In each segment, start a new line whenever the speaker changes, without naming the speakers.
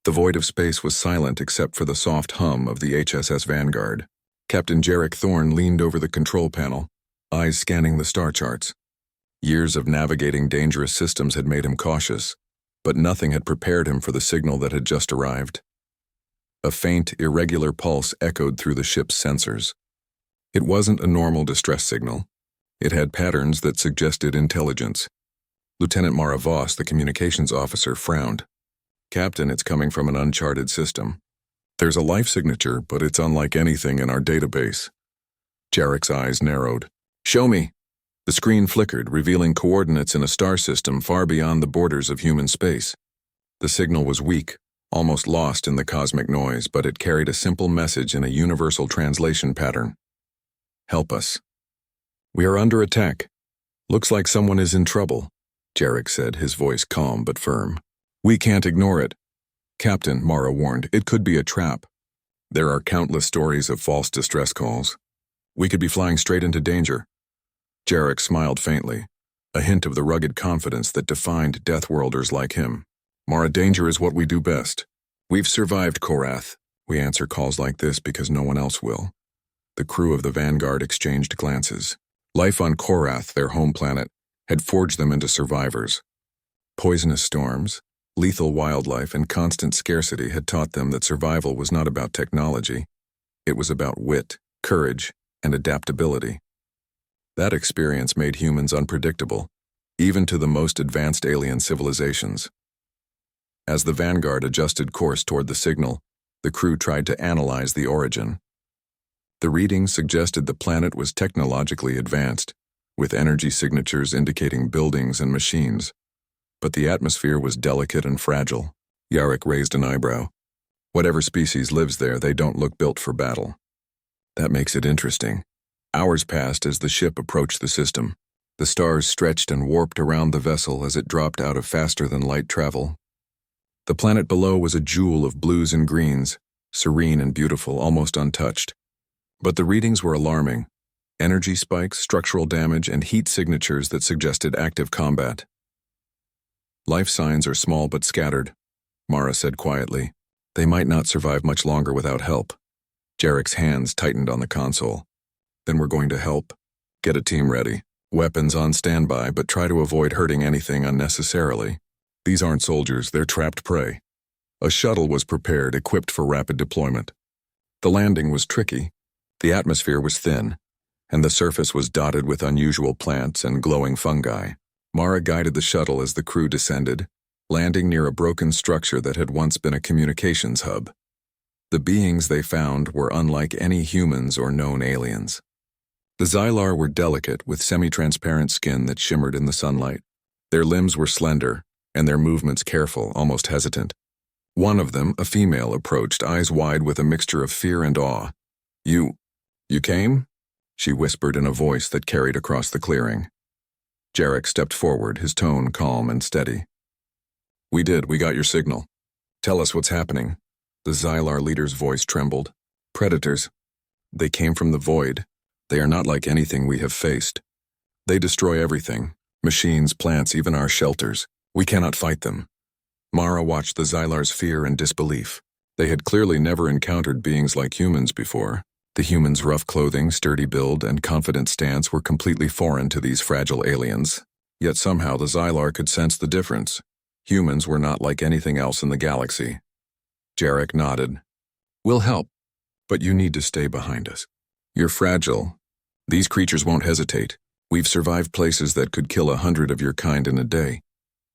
The void of space was silent except for the soft hum of the HSS Vanguard. Captain Jarek Thorne leaned over the control panel, eyes scanning the star charts. Years of navigating dangerous systems had made him cautious, but nothing had prepared him for the signal that had just arrived. A faint, irregular pulse echoed through the ship's sensors. It wasn't a normal distress signal. It had patterns that suggested intelligence. Lieutenant Mara Voss, the communications officer, frowned. "Captain, it's coming from an uncharted system. There's a life signature, but it's unlike anything in our database." Jarek's eyes narrowed. "Show me." The screen flickered, revealing coordinates in a star system far beyond the borders of human space. The signal was weak, almost lost in the cosmic noise, but it carried a simple message in a universal translation pattern. "Help us. We are under attack. Looks like someone is in trouble," Jarek said, his voice calm but firm. "We can't ignore it." "Captain," Mara warned, "it could be a trap. There are countless stories of false distress calls. We could be flying straight into danger." Jarek smiled faintly, a hint of the rugged confidence that defined Deathworlders like him. "Mara, danger is what we do best. We've survived Korath. We answer calls like this because no one else will." The crew of the Vanguard exchanged glances. Life on Korath, their home planet, had forged them into survivors. Poisonous storms, lethal wildlife, and constant scarcity had taught them that survival was not about technology. It was about wit, courage, and adaptability. That experience made humans unpredictable, even to the most advanced alien civilizations. As the Vanguard adjusted course toward the signal, the crew tried to analyze the origin. The readings suggested the planet was technologically advanced, with energy signatures indicating buildings and machines. But the atmosphere was delicate and fragile. Jarek raised an eyebrow. "Whatever species lives there, they don't look built for battle." "That makes it interesting." Hours passed as the ship approached the system. The stars stretched and warped around the vessel as it dropped out of faster-than-light travel. The planet below was a jewel of blues and greens, serene and beautiful, almost untouched. But the readings were alarming. Energy spikes, structural damage, and heat signatures that suggested active combat. "Life signs are small but scattered," Mara said quietly. "They might not survive much longer without help." Jarek's hands tightened on the console. "Then we're going to help. Get a team ready. Weapons on standby, but try to avoid hurting anything unnecessarily. These aren't soldiers, they're trapped prey." A shuttle was prepared, equipped for rapid deployment. The landing was tricky. The atmosphere was thin, and the surface was dotted with unusual plants and glowing fungi. Mara guided the shuttle as the crew descended, landing near a broken structure that had once been a communications hub. The beings they found were unlike any humans or known aliens. The Xylar were delicate, with semi-transparent skin that shimmered in the sunlight. Their limbs were slender, and their movements careful, almost hesitant. One of them, a female, approached, eyes wide with a mixture of fear and awe. You came?" she whispered in a voice that carried across the clearing. Jarek stepped forward, his tone calm and steady. "We did, we got your signal. Tell us what's happening." The Xylar leader's voice trembled. "Predators. They came from the void. They are not like anything we have faced. They destroy everything, machines, plants, even our shelters. We cannot fight them." Mara watched the Xylar's fear and disbelief. They had clearly never encountered beings like humans before. The humans' rough clothing, sturdy build, and confident stance were completely foreign to these fragile aliens. Yet somehow the Xylar could sense the difference. Humans were not like anything else in the galaxy. Jarek nodded. "We'll help, but you need to stay behind us. You're fragile. These creatures won't hesitate. We've survived places that could kill 100 of your kind in a day."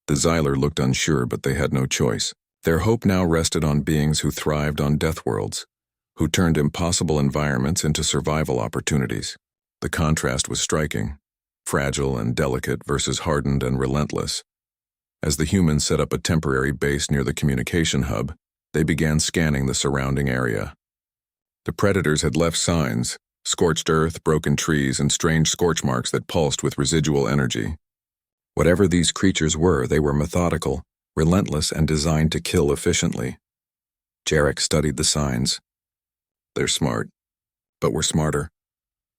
The Xylar looked unsure, but they had no choice. Their hope now rested on beings who thrived on Deathworlds, who turned impossible environments into survival opportunities. The contrast was striking, fragile and delicate versus hardened and relentless. As the humans set up a temporary base near the communication hub, they began scanning the surrounding area. The predators had left signs, scorched earth, broken trees, and strange scorch marks that pulsed with residual energy. Whatever these creatures were, they were methodical, relentless, and designed to kill efficiently. Jarek studied the signs. "They're smart, but we're smarter."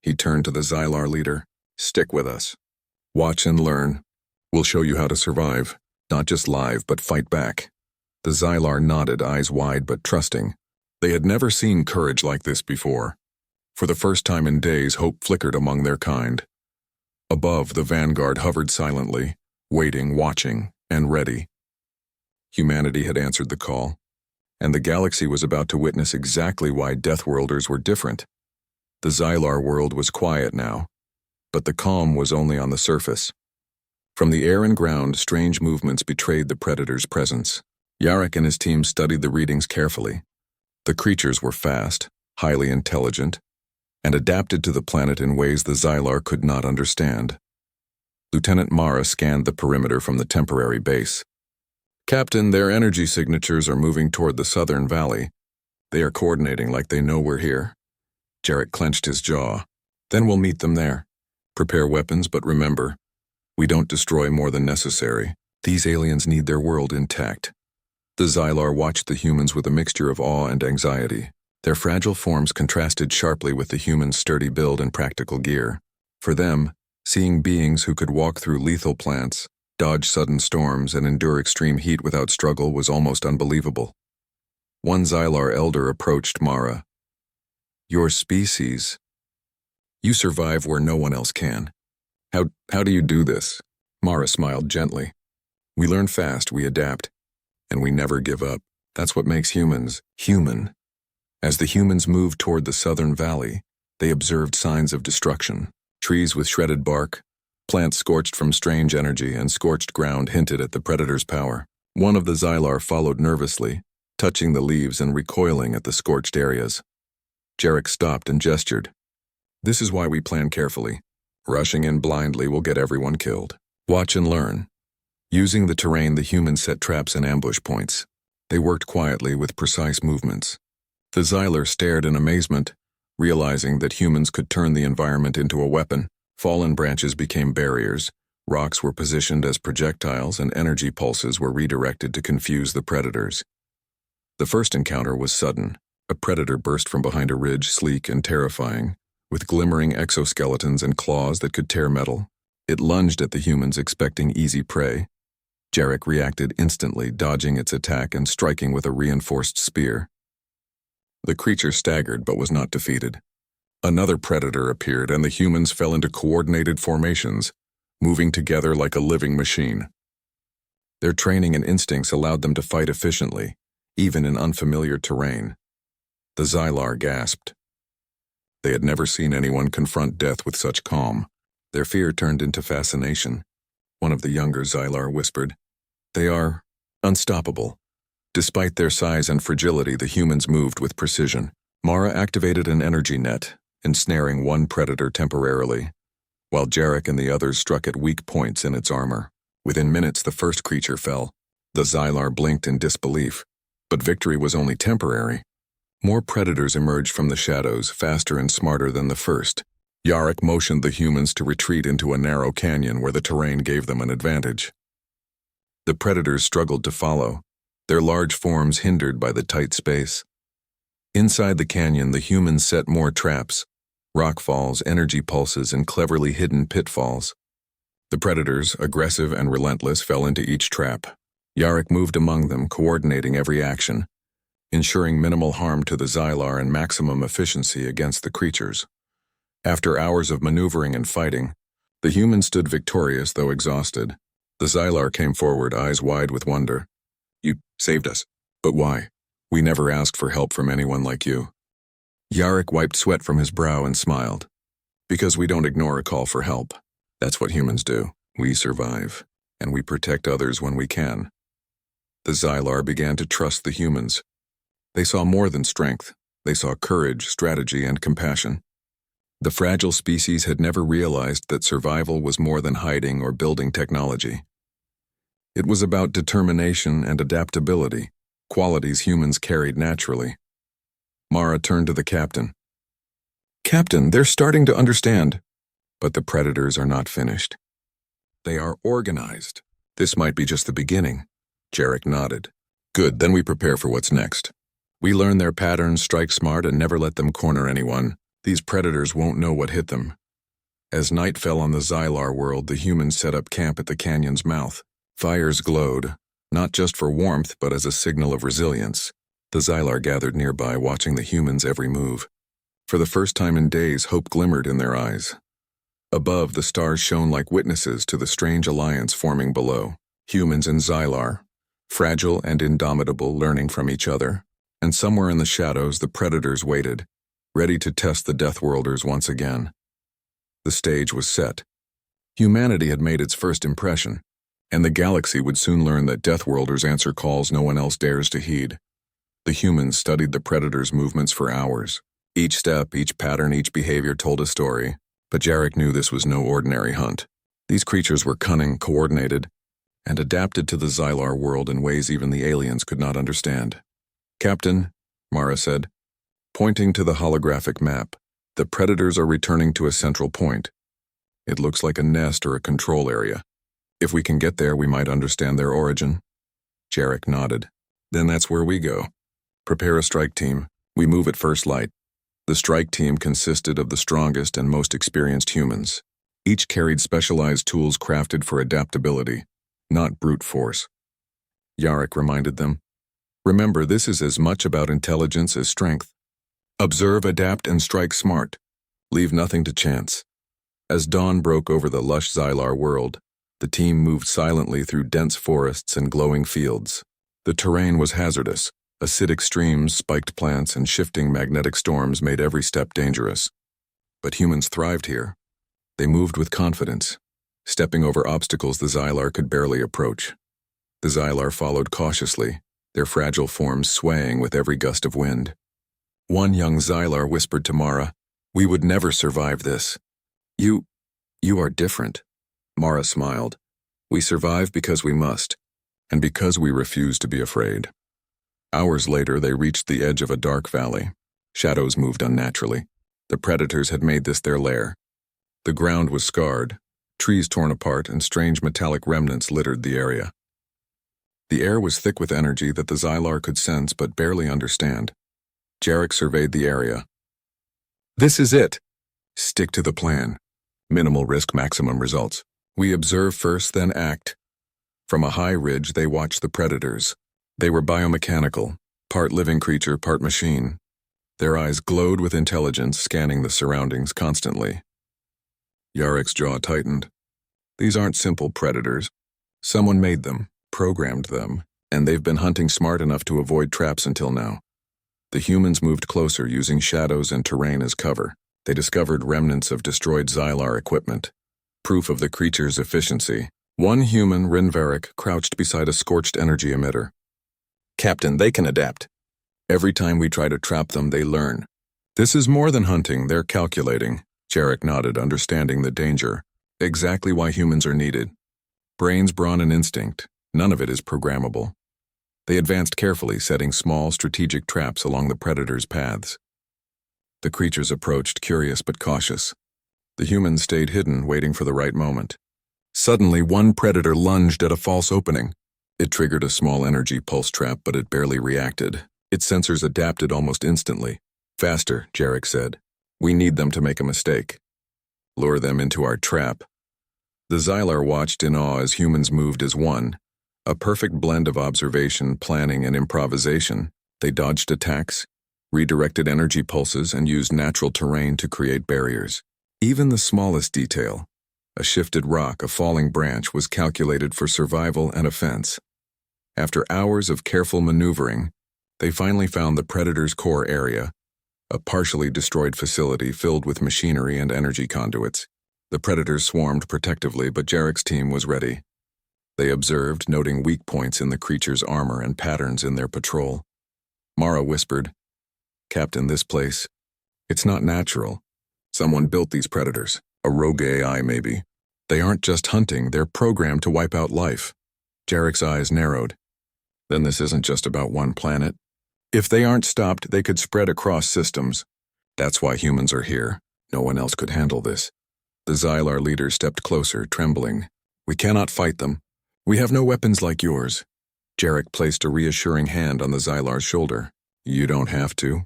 He turned to the Xylar leader. "Stick with us. Watch and learn. We'll show you how to survive, not just live, but fight back." The Xylar nodded, eyes wide but trusting. They had never seen courage like this before. For the first time in days, hope flickered among their kind. Above, the vanguard hovered silently, waiting, watching, and ready. Humanity had answered the call, and the galaxy was about to witness exactly why Deathworlders were different. The Xylar world was quiet now, but the calm was only on the surface. From the air and ground, strange movements betrayed the predator's presence. Yarrick and his team studied the readings carefully. The creatures were fast, highly intelligent, and adapted to the planet in ways the Xylar could not understand. Lieutenant Mara scanned the perimeter from the temporary base. "Captain, their energy signatures are moving toward the southern valley. They are coordinating like they know we're here." Jarrett clenched his jaw. "Then we'll meet them there. Prepare weapons, but remember, we don't destroy more than necessary. These aliens need their world intact." The Xylar watched the humans with a mixture of awe and anxiety. Their fragile forms contrasted sharply with the humans' sturdy build and practical gear. For them, seeing beings who could walk through lethal plants, dodge sudden storms, and endure extreme heat without struggle was almost unbelievable. One Xylar elder approached Mara. "Your species. You survive where no one else can. How do you do this?" Mara smiled gently. "We learn fast, we adapt, and we never give up. That's what makes humans human." As the humans moved toward the southern valley, they observed signs of destruction. Trees with shredded bark, plants scorched from strange energy, and scorched ground hinted at the predator's power. One of the Xylar followed nervously, touching the leaves and recoiling at the scorched areas. Jarrett stopped and gestured. "This is why we plan carefully. Rushing in blindly will get everyone killed. Watch and learn." Using the terrain, the humans set traps and ambush points. They worked quietly with precise movements. The Xylar stared in amazement, realizing that humans could turn the environment into a weapon. Fallen branches became barriers, rocks were positioned as projectiles, and energy pulses were redirected to confuse the predators. The first encounter was sudden. A predator burst from behind a ridge, sleek and terrifying, with glimmering exoskeletons and claws that could tear metal. It lunged at the humans, expecting easy prey. Jarrett reacted instantly, dodging its attack and striking with a reinforced spear. The creature staggered but was not defeated. Another predator appeared, and the humans fell into coordinated formations, moving together like a living machine. Their training and instincts allowed them to fight efficiently, even in unfamiliar terrain. The Xylar gasped. They had never seen anyone confront death with such calm. Their fear turned into fascination. One of the younger Xylar whispered, "They are unstoppable." Despite their size and fragility, the humans moved with precision. Mara activated an energy net, ensnaring one predator temporarily, while Jarrett and the others struck at weak points in its armor. Within minutes, the first creature fell. The Xylar blinked in disbelief, but victory was only temporary. More predators emerged from the shadows, faster and smarter than the first. Yarrick motioned the humans to retreat into a narrow canyon where the terrain gave them an advantage. The predators struggled to follow, their large forms hindered by the tight space. Inside the canyon, the humans set more traps, rockfalls, energy pulses, and cleverly hidden pitfalls. The predators, aggressive and relentless, fell into each trap. Yarrick moved among them, coordinating every action, ensuring minimal harm to the Xylar and maximum efficiency against the creatures. After hours of maneuvering and fighting, the humans stood victorious though exhausted. The Xylar came forward, eyes wide with wonder. "You saved us. But why? We never asked for help from anyone like you." Yarrick wiped sweat from his brow and smiled. "Because we don't ignore a call for help. That's what humans do. We survive, and we protect others when we can." The Xylar began to trust the humans. They saw more than strength. They saw courage, strategy, and compassion. The fragile species had never realized that survival was more than hiding or building technology. It was about determination and adaptability, qualities humans carried naturally. Mara turned to the captain. "Captain, they're starting to understand." "But the predators are not finished. They are organized. This might be just the beginning." Jarrett nodded. "Good, then we prepare for what's next. We learn their patterns, strike smart, and never let them corner anyone. These predators won't know what hit them." As night fell on the Xylar world, the humans set up camp at the canyon's mouth. Fires glowed, not just for warmth but as a signal of resilience. The Xylar gathered nearby, watching the humans' every move. For the first time in days, hope glimmered in their eyes. Above, the stars shone like witnesses to the strange alliance forming below. Humans and Xylar, fragile and indomitable, learning from each other. And somewhere in the shadows, the predators waited, ready to test the Deathworlders once again. The stage was set. Humanity had made its first impression, and the galaxy would soon learn that Deathworlders answer calls no one else dares to heed. The humans studied the predators' movements for hours. Each step, each pattern, each behavior told a story, but Jarek knew this was no ordinary hunt. These creatures were cunning, coordinated, and adapted to the Xylar world in ways even the aliens could not understand. "Captain," Mara said, pointing to the holographic map, "the predators are returning to a central point. It looks like a nest or a control area. If we can get there, we might understand their origin." Jarek nodded. "Then that's where we go. Prepare a strike team. We move at first light." The strike team consisted of the strongest and most experienced humans. Each carried specialized tools crafted for adaptability, not brute force. Jarek reminded them, "Remember, this is as much about intelligence as strength. Observe, adapt, and strike smart. Leave nothing to chance." As dawn broke over the lush Xylar world, the team moved silently through dense forests and glowing fields. The terrain was hazardous. Acidic streams, spiked plants, and shifting magnetic storms made every step dangerous. But humans thrived here. They moved with confidence, stepping over obstacles the Xylar could barely approach. The Xylar followed cautiously, their fragile forms swaying with every gust of wind. One young Xylar whispered to Mara, "We would never survive this." You are different." Mara smiled. "We survive because we must, and because we refuse to be afraid." Hours later, they reached the edge of a dark valley. Shadows moved unnaturally. The predators had made this their lair. The ground was scarred, trees torn apart, and strange metallic remnants littered the area. The air was thick with energy that the Xylar could sense but barely understand. Jarek surveyed the area. "This is it. Stick to the plan. Minimal risk, maximum results. We observe first, then act." From a high ridge, they watched the predators. They were biomechanical, part living creature, part machine. Their eyes glowed with intelligence, scanning the surroundings constantly. Yarek's jaw tightened. These aren't simple predators. Someone made them, programmed them, and they've been hunting smart enough to avoid traps until now. The humans moved closer, using shadows and terrain as cover. They discovered remnants of destroyed Xylar equipment, proof of the creature's efficiency. One human, Rinvarek, crouched beside a scorched energy emitter. "Captain, they can adapt. Every time we try to trap them, they learn." "This is more than hunting, they're calculating." Jarek nodded, understanding the danger. Exactly why humans are needed. Brains, brawn, and instinct. None of it is programmable. They advanced carefully, setting small, strategic traps along the predators' paths. The creatures approached, curious but cautious. The humans stayed hidden, waiting for the right moment. Suddenly, one predator lunged at a false opening. It triggered a small energy pulse trap, but it barely reacted. Its sensors adapted almost instantly. "Faster," Jarek said. "We need them to make a mistake. Lure them into our trap." The Xylar watched in awe as humans moved as one, a perfect blend of observation, planning, and improvisation. They dodged attacks, redirected energy pulses, and used natural terrain to create barriers. Even the smallest detail, a shifted rock, a falling branch, was calculated for survival and offense. After hours of careful maneuvering, they finally found the predator's core area, a partially destroyed facility filled with machinery and energy conduits. The predators swarmed protectively, but Jarek's team was ready. They observed, noting weak points in the creature's armor and patterns in their patrol. Mara whispered, "Captain, this place, it's not natural. Someone built these predators, a rogue AI maybe. They aren't just hunting, they're programmed to wipe out life." Jarek's eyes narrowed. "Then this isn't just about one planet. If they aren't stopped, they could spread across systems. That's why humans are here. No one else could handle this." The Xylar leader stepped closer, trembling. "We cannot fight them. We have no weapons like yours." Jarek placed a reassuring hand on the Xylar's shoulder. "You don't have to.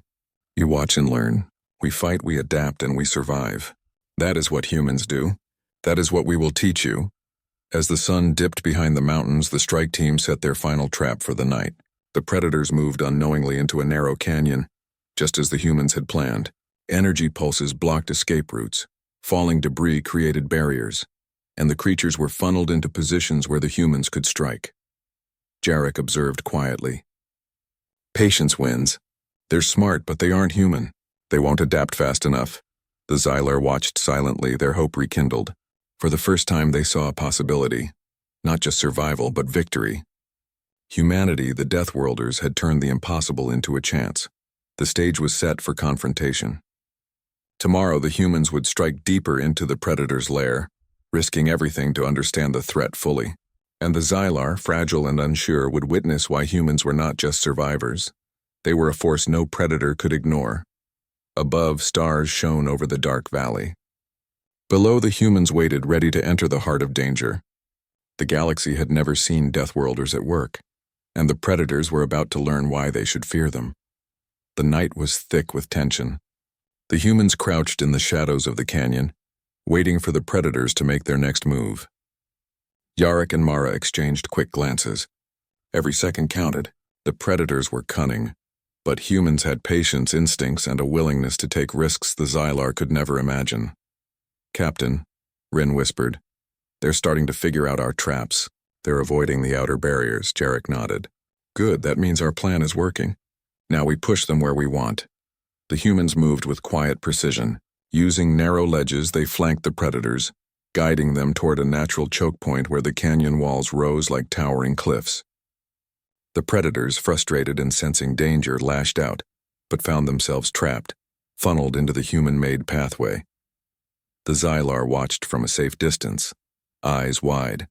You watch and learn. We fight, we adapt, and we survive. That is what humans do. That is what we will teach you. As the sun dipped behind the mountains, the strike team set their final trap for the night. The predators moved unknowingly into a narrow canyon, just as the humans had planned. Energy pulses blocked escape routes. Falling debris created barriers, and the creatures were funneled into positions where the humans could strike. Jarek observed quietly. Patience wins. They're smart, but they aren't human. They won't adapt fast enough. The Xylar watched silently, their hope rekindled. For the first time they saw a possibility. Not just survival, but victory. Humanity, the Deathworlders, had turned the impossible into a chance. The stage was set for confrontation. Tomorrow the humans would strike deeper into the Predator's lair, risking everything to understand the threat fully. And the Xylar, fragile and unsure, would witness why humans were not just survivors. They were a force no predator could ignore. Above, stars shone over the dark valley. Below, the humans waited, ready to enter the heart of danger. The galaxy had never seen Deathworlders at work, and the predators were about to learn why they should fear them. The night was thick with tension. The humans crouched in the shadows of the canyon, waiting for the predators to make their next move. Jarek and Mara exchanged quick glances. Every second counted. The predators were cunning, but humans had patience, instincts, and a willingness to take risks the Xylar could never imagine. Captain, Rin whispered, they're starting to figure out our traps. They're avoiding the outer barriers, Jarek nodded. Good, that means our plan is working. Now we push them where we want. The humans moved with quiet precision. Using narrow ledges, they flanked the predators, guiding them toward a natural choke point where the canyon walls rose like towering cliffs. The predators, frustrated and sensing danger, lashed out, but found themselves trapped, funneled into the human-made pathway. The Xylar watched from a safe distance, eyes wide.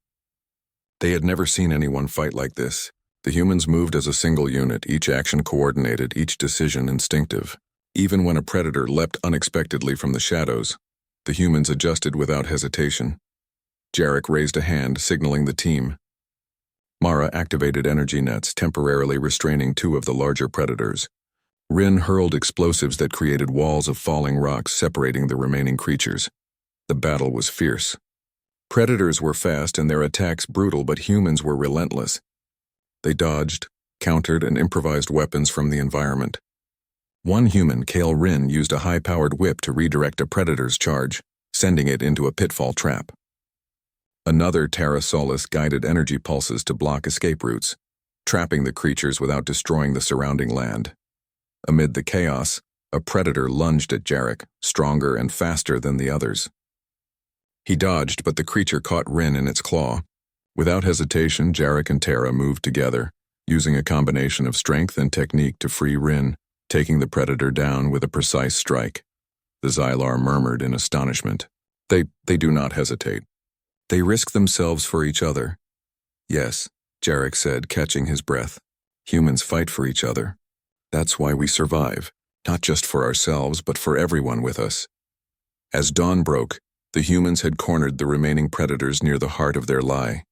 They had never seen anyone fight like this. The humans moved as a single unit, each action coordinated, each decision instinctive. Even when a predator leapt unexpectedly from the shadows, the humans adjusted without hesitation. Jarek raised a hand, signaling the team. Mara activated energy nets, temporarily restraining two of the larger predators. Rin hurled explosives that created walls of falling rocks separating the remaining creatures. The battle was fierce. Predators were fast and their attacks brutal, but humans were relentless. They dodged, countered, and improvised weapons from the environment. One human, Kale Rin, used a high-powered whip to redirect a predator's charge, sending it into a pitfall trap. Another TerraNova guided energy pulses to block escape routes, trapping the creatures without destroying the surrounding land. Amid the chaos, a predator lunged at Jarek, stronger and faster than the others. He dodged, but the creature caught Rin in its claw. Without hesitation, Jarek and Terra moved together, using a combination of strength and technique to free Rin, taking the predator down with a precise strike. The Xylar murmured in astonishment. They do not hesitate. They risk themselves for each other. Yes, Jarek said, catching his breath. Humans fight for each other. That's why we survive, not just for ourselves, but for everyone with us. As dawn broke, the humans had cornered the remaining predators near the heart of their lie.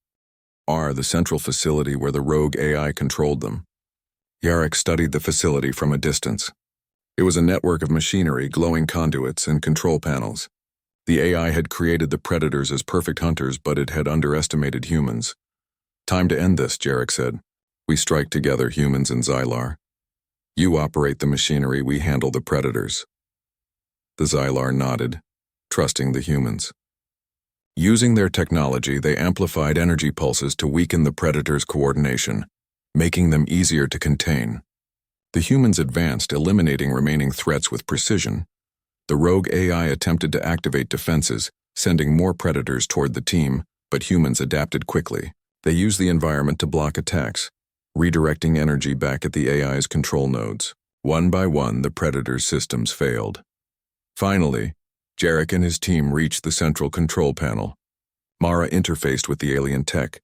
The central facility where the rogue AI controlled them. Jarek studied the facility from a distance. It was a network of machinery, glowing conduits, and control panels. The AI had created the predators as perfect hunters, but it had underestimated humans. Time to end this, Jarek said. We strike together, humans and Xylar. You operate the machinery, we handle the predators. The Xylar nodded, trusting the humans. Using their technology, they amplified energy pulses to weaken the predators' coordination, making them easier to contain. The humans advanced, eliminating remaining threats with precision. The rogue AI attempted to activate defenses, sending more predators toward the team, but humans adapted quickly. They used the environment to block attacks, redirecting energy back at the AI's control nodes. One by one, the predators' systems failed. Finally, Jarek and his team reached the central control panel. Mara interfaced with the alien tech,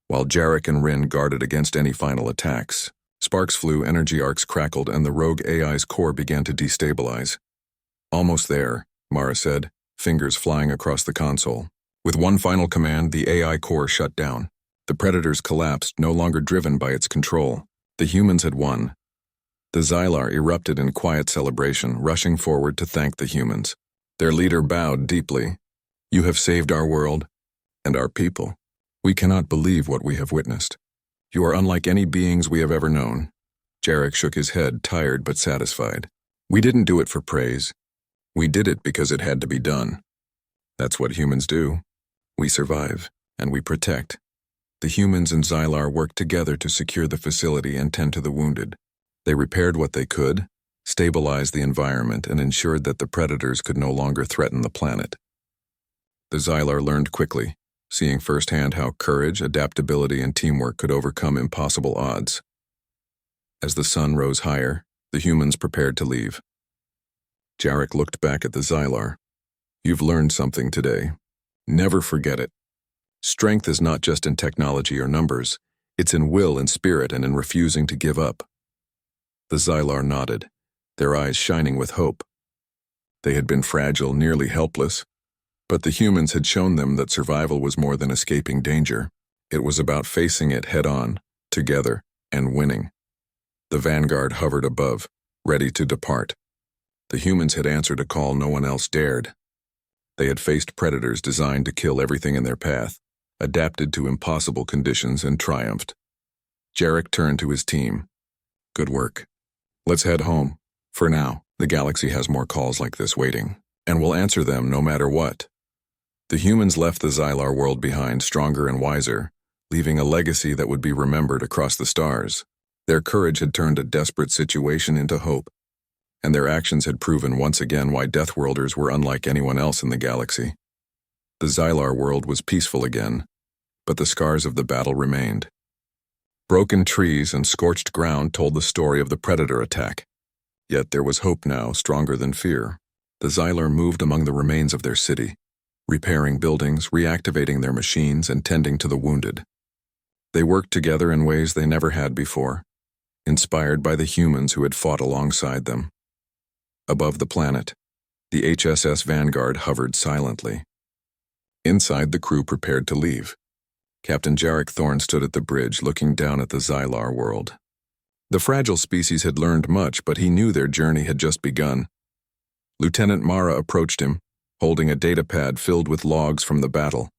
while Jarek and Rin guarded against any final attacks. Sparks flew, energy arcs crackled, and the rogue AI's core began to destabilize. Almost there, Mara said, fingers flying across the console. With one final command, the AI core shut down. The predators collapsed, no longer driven by its control. The humans had won. The Xylar erupted in quiet celebration, rushing forward to thank the humans. Their leader bowed deeply. You have saved our world and our people. We cannot believe what we have witnessed. You are unlike any beings we have ever known. Jarek shook his head, tired but satisfied. We didn't do it for praise. We did it because it had to be done. That's what humans do. We survive, and we protect. The humans and Xylar worked together to secure the facility and tend to the wounded. They repaired what they could, stabilized the environment, and ensured that the predators could no longer threaten the planet. The Xylar learned quickly, seeing firsthand how courage, adaptability, and teamwork could overcome impossible odds. As the sun rose higher, the humans prepared to leave. Jarek looked back at the Xylar. You've learned something today. Never forget it. Strength is not just in technology or numbers. It's in will and spirit and in refusing to give up. The Xylar nodded, their eyes shining with hope. They had been fragile, nearly helpless, but the humans had shown them that survival was more than escaping danger. It was about facing it head-on, together, and winning. The vanguard hovered above, ready to depart. The humans had answered a call no one else dared. They had faced predators designed to kill everything in their path, adapted to impossible conditions, and triumphed. Jarek turned to his team. Good work. Let's head home. For now, the galaxy has more calls like this waiting, and we'll answer them no matter what. The humans left the Xylar world behind stronger and wiser, leaving a legacy that would be remembered across the stars. Their courage had turned a desperate situation into hope, and their actions had proven once again why Deathworlders were unlike anyone else in the galaxy. The Xylar world was peaceful again, but the scars of the battle remained. Broken trees and scorched ground told the story of the predator attack. Yet there was hope now, stronger than fear. The Xylar moved among the remains of their city, repairing buildings, reactivating their machines, and tending to the wounded. They worked together in ways they never had before, inspired by the humans who had fought alongside them. Above the planet, the HSS Vanguard hovered silently. Inside, the crew prepared to leave. Captain Jarek Thorne stood at the bridge, looking down at the Xylar world. The fragile species had learned much, but he knew their journey had just begun. Lieutenant Mara approached him, holding a datapad filled with logs from the battle.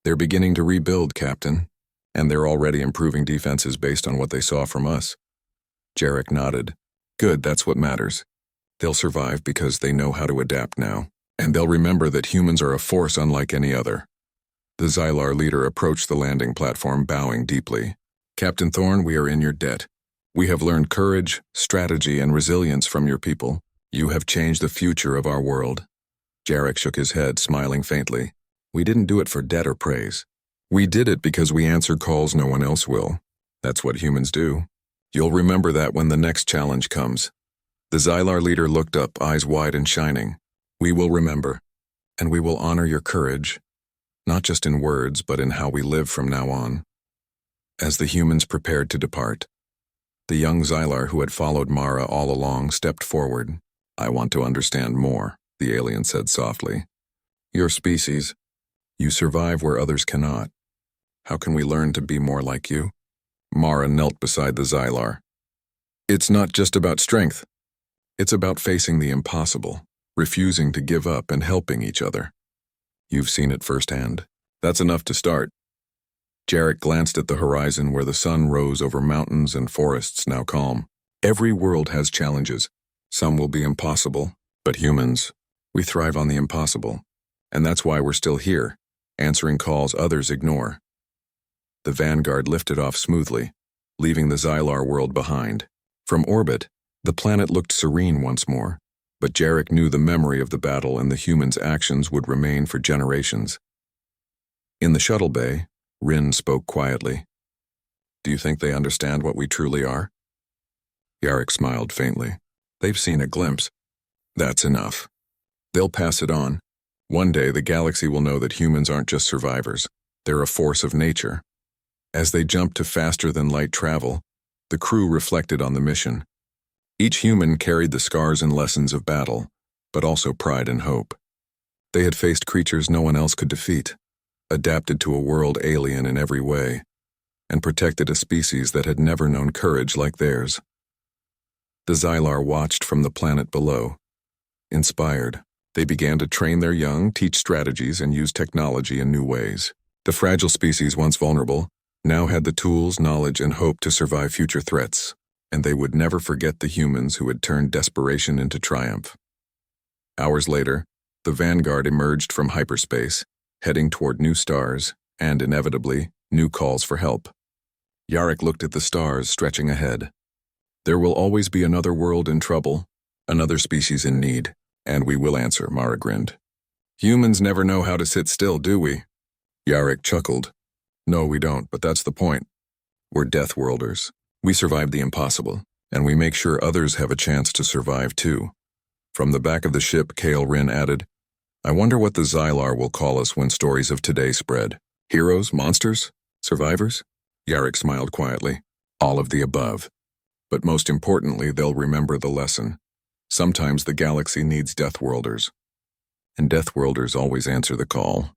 They're beginning to rebuild, Captain, and they're already improving defenses based on what they saw from us. Jarek nodded. Good, that's what matters. They'll survive because they know how to adapt now, and they'll remember that humans are a force unlike any other. The Xylar leader approached the landing platform, bowing deeply. Captain Thorne, we are in your debt. We have learned courage, strategy, and resilience from your people. You have changed the future of our world. Jarek shook his head, smiling faintly. We didn't do it for debt or praise. We did it because we answer calls no one else will. That's what humans do. You'll remember that when the next challenge comes. The Xylar leader looked up, eyes wide and shining. We will remember, and we will honor your courage, not just in words, but in how we live from now on. As the humans prepared to depart, the young Xylar who had followed Mara all along stepped forward. I want to understand more, the alien said softly. Your species, you survive where others cannot. How can we learn to be more like you? Mara knelt beside the Xylar. It's not just about strength. It's about facing the impossible, refusing to give up, and helping each other. You've seen it firsthand. That's enough to start. Jarek glanced at the horizon where the sun rose over mountains and forests now calm. Every world has challenges. Some will be impossible, but humans, we thrive on the impossible. And that's why we're still here, answering calls others ignore. The Vanguard lifted off smoothly, leaving the Xylar world behind. From orbit, the planet looked serene once more, but Jarek knew the memory of the battle and the humans' actions would remain for generations. In the shuttle bay, Rin spoke quietly. Do you think they understand what we truly are? Jarek smiled faintly. They've seen a glimpse. That's enough. They'll pass it on. One day the galaxy will know that humans aren't just survivors. They're a force of nature. As they jumped to faster-than-light travel, the crew reflected on the mission. Each human carried the scars and lessons of battle, but also pride and hope. They had faced creatures no one else could defeat, adapted to a world alien in every way, and protected a species that had never known courage like theirs. The Xylar watched from the planet below. Inspired, they began to train their young, teach strategies, and use technology in new ways. The fragile species, once vulnerable, now had the tools, knowledge, and hope to survive future threats, and they would never forget the humans who had turned desperation into triumph. Hours later, the Vanguard emerged from hyperspace, heading toward new stars, and inevitably, new calls for help. Yarrick looked at the stars stretching ahead. There will always be another world in trouble, another species in need, and we will answer, Mara grinned. Humans never know how to sit still, do we? Yarrick chuckled. No, we don't, but that's the point. We're Deathworlders. We survive the impossible, and we make sure others have a chance to survive too. From the back of the ship, Kale Rin added, I wonder what the Xylar will call us when stories of today spread. Heroes, monsters, survivors? Yarrick smiled quietly. All of the above. But most importantly, they'll remember the lesson. Sometimes the galaxy needs Deathworlders. And Deathworlders always answer the call.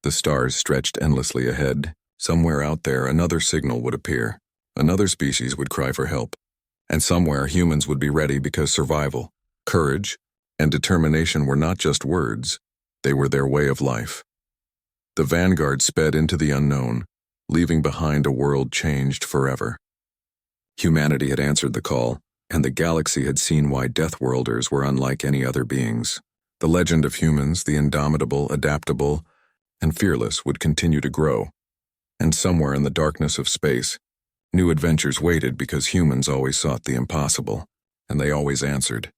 The stars stretched endlessly ahead. Somewhere out there, another signal would appear. Another species would cry for help. And somewhere, humans would be ready because survival, courage, and determination were not just words. They were their way of life. The Vanguard sped into the unknown, leaving behind a world changed forever. Humanity had answered the call, and the galaxy had seen why Deathworlders were unlike any other beings. The legend of humans, the indomitable, adaptable, and fearless, would continue to grow. And somewhere in the darkness of space, new adventures waited because humans always sought the impossible, and they always answered.